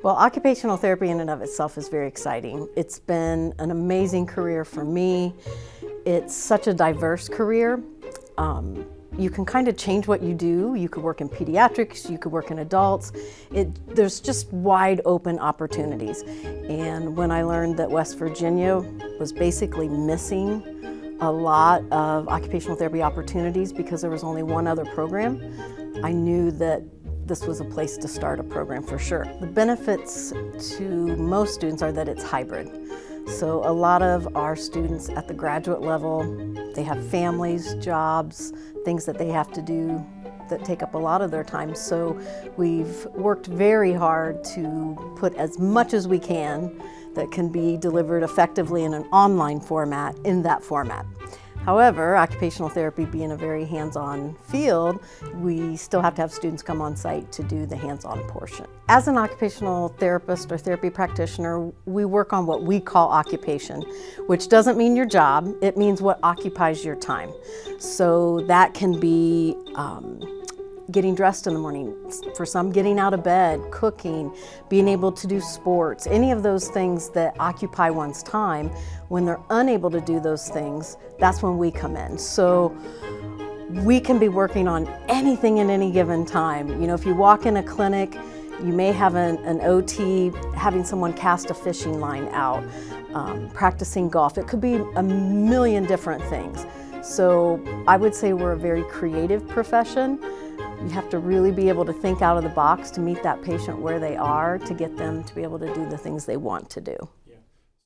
Well, occupational therapy in and of itself is very exciting. It's been an amazing career for me. It's such a diverse career. You can kind of change what you do. You could work in pediatrics, you could work in adults. There's just wide open opportunities. And when I learned that West Virginia was basically missing a lot of occupational therapy opportunities because there was only one other program, I knew that this was a place to start a program for sure. The benefits to most students are that it's hybrid. So a lot of our students at the graduate level, they have families, jobs, things that they have to do that take up a lot of their time. So we've worked very hard to put as much as we can that can be delivered effectively in an online format in that format. However, occupational therapy being a very hands-on field, we still have to have students come on site to do the hands-on portion. As an occupational therapist or therapy practitioner, we work on what we call occupation, which doesn't mean your job, it means what occupies your time. So that can be getting dressed in the morning, for some getting out of bed, cooking, being able to do sports, any of those things that occupy one's time. When they're unable to do those things, that's when we come in. So we can be working on anything at any given time. You know, if you walk in a clinic, you may have an OT having someone cast a fishing line out, practicing golf. It could be a million different things. So I would say we're a very creative profession. You have to really be able to think out of the box to meet that patient where they are to get them to be able to do the things they want to do.